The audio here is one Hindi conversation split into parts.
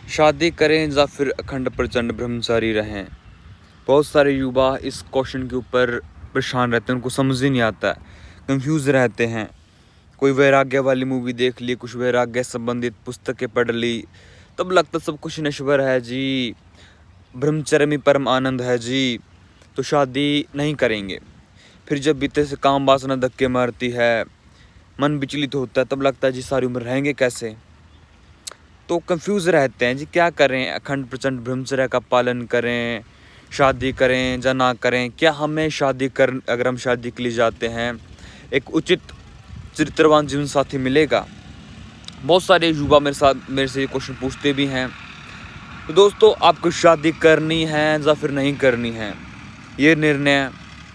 शादी करें या फिर अखंड प्रचंड ब्रह्मचारी रहें। बहुत सारे युवा इस क्वेश्चन के ऊपर परेशान रहते हैं, उनको समझ ही नहीं आता, कंफ्यूज रहते हैं। कोई वैराग्य वाली मूवी देख ली, कुछ वैराग्य संबंधित पुस्तकें पढ़ ली, तब लगता सब कुछ नश्वर है जी, ब्रह्मचर्य में परम आनंद है जी, तो शादी नहीं करेंगे। फिर जब बीते से काम वासना धक्के मारती है, मन विचलित होता है, तब लगता है जी सारी उम्र रहेंगे कैसे। तो कंफ्यूज रहते हैं जी, क्या करें, अखंड प्रचंड ब्रह्मचर्य का पालन करें, शादी करें या ना करें। क्या हमें अगर हम शादी के लिए जाते हैं, एक उचित चरित्रवान जीवन साथी मिलेगा। बहुत सारे युवा मेरे से ये क्वेश्चन पूछते भी हैं। तो दोस्तों, आपको शादी करनी है या फिर नहीं करनी है, ये निर्णय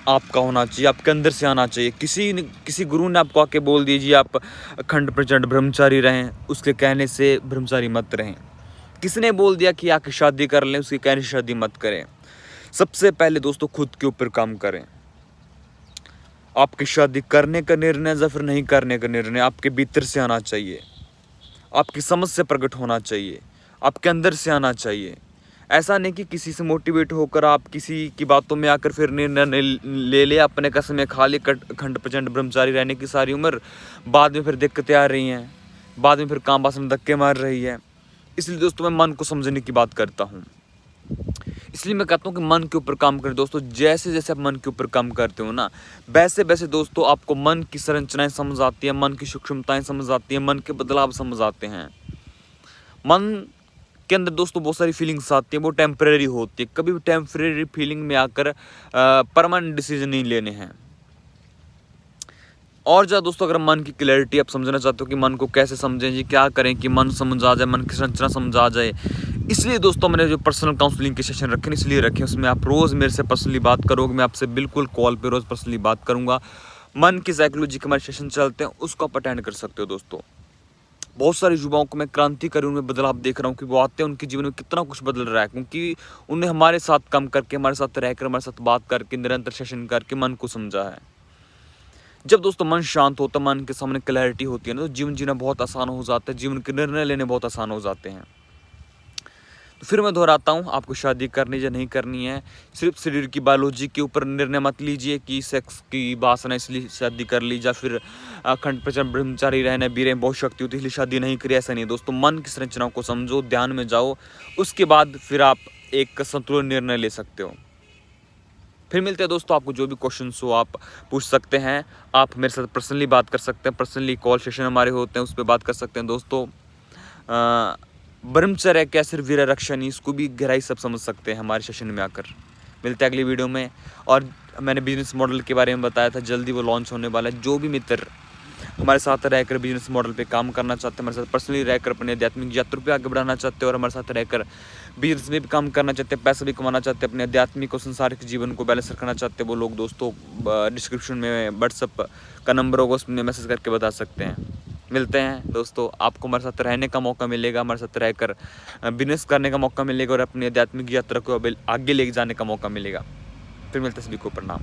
आपका होना चाहिए, आपके अंदर से आना चाहिए। किसी गुरु ने आपको आके बोल दीजिए आप अखंड प्रचंड ब्रह्मचारी रहें, उसके कहने से ब्रह्मचारी मत रहें। किसने बोल दिया कि आके शादी कर लें, उसके कहने से शादी मत करें। सबसे पहले दोस्तों खुद के ऊपर काम करें। आपकी शादी करने का निर्णय या फिर नहीं करने का निर्णय आपके भीतर से आना चाहिए, आपकी समझ से प्रकट होना चाहिए, आपके अंदर से आना चाहिए। ऐसा नहीं कि किसी से मोटिवेट होकर आप किसी की बातों में आकर फिर निर्णय ले ले, अपने कसम में खा ले अखंड प्रचंड ब्रह्मचारी रहने की सारी उम्र, बाद में फिर दिक्कतें आ रही हैं, बाद में फिर काम वासना धक्के मार रही है। इसलिए दोस्तों मैं मन को समझने की बात करता हूँ। इसलिए मैं कहता हूँ कि मन के ऊपर काम करें दोस्तों। जैसे जैसे आप मन के ऊपर काम करते हो ना, वैसे वैसे दोस्तों आपको मन की संरचनाएं समझ आती है, मन की सूक्ष्मताएं समझ आती है, मन के बदलाव समझ आते हैं। मन के अंदर दोस्तों बहुत सारी फीलिंग्स आती हैं, वो टेम्परेरी होती है। कभी भी टेम्परेरी फीलिंग में आकर परमानेंट डिसीजन नहीं लेने हैं। और ज़्यादा दोस्तों, अगर मन की क्लैरिटी आप समझना चाहते हो कि मन को कैसे समझें जी, क्या करें कि मन समझ आ जाए, मन की संरचना समझ आ जाए, इसलिए दोस्तों मैंने जो पर्सनल काउंसलिंग के सेशन रखे हैं, इसलिए रखे, उसमें आप रोज़ मेरे से पर्सनली बात करोगे। मैं आपसे बिल्कुल कॉल पे रोज़ पर्सनली बात करूंगा। मन की साइकोलॉजी के हमारे सेशन चलते हैं, उसको आप अटेंड कर सकते हो दोस्तों। बहुत सारे युवाओं को मैं क्रांतिकारी उनमें बदलाव देख रहा हूँ कि वो आते हैं, उनके जीवन में कितना कुछ बदल रहा है, क्योंकि उन्हें हमारे साथ काम करके, हमारे साथ रहकर, हमारे साथ बात करके, निरंतर सेशन करके मन को समझा है। जब दोस्तों मन शांत होता है, मन के सामने क्लैरिटी होती है ना, तो जीवन जीना बहुत आसान हो जाता है, जीवन के निर्णय लेने बहुत आसान हो जाते हैं। तो फिर मैं दोहराता हूँ, आपको शादी करनी या नहीं करनी है, सिर्फ शरीर की बायोलॉजी के ऊपर निर्णय मत लीजिए कि सेक्स की वासना इसलिए शादी कर ली, या फिर अखंड प्रचंड ब्रह्मचारी रहना, वीरें बहुत शक्ति होती है इसलिए शादी नहीं करी। ऐसा नहीं दोस्तों, मन की संरचनाओं को समझो, ध्यान में जाओ, उसके बाद फिर आप एक संतुलित निर्णय ले सकते हो। फिर मिलते हैं दोस्तों, आपको जो भी क्वेश्चन हो आप पूछ सकते हैं, आप मेरे साथ पर्सनली बात कर सकते हैं, पर्सनली कॉल सेशन हमारे होते हैं, उस पर बात कर सकते हैं दोस्तों। ब्रह्मचर्य क्या सिर्फ वीर रक्षा नहीं, इसको भी गहराई सब समझ सकते हैं हमारे सेशन में आकर। मिलते हैं अगली वीडियो में। और मैंने बिजनेस मॉडल के बारे में बताया था, जल्दी वो लॉन्च होने वाला है। जो भी मित्र हमारे साथ रहकर बिजनेस मॉडल पे काम करना चाहते हैं, हमारे साथ पर्सनली रहकर अपने आध्यात्मिक यात्रा पे आगे बढ़ाना चाहते हैं, और हमारे साथ रहकर बिजनेस में भी काम करना चाहते हैं, पैसा भी कमाना चाहते हैं, अपने आध्यात्मिक और संसारिक जीवन को बैलेंस रखना चाहते हैं, वो लोग दोस्तों डिस्क्रिप्शन में व्हाट्सअप का नंबर होगा, उसमें मैसेज करके बता सकते हैं। मिलते हैं दोस्तों, आपको हमारे साथ रहने का मौका मिलेगा, हमारे साथ रहकर बिजनेस करने का मौका मिलेगा, और अपनी आध्यात्मिक यात्रा को आगे ले जाने का मौका मिलेगा। फिर मिलते हैं, सभी को प्रणाम।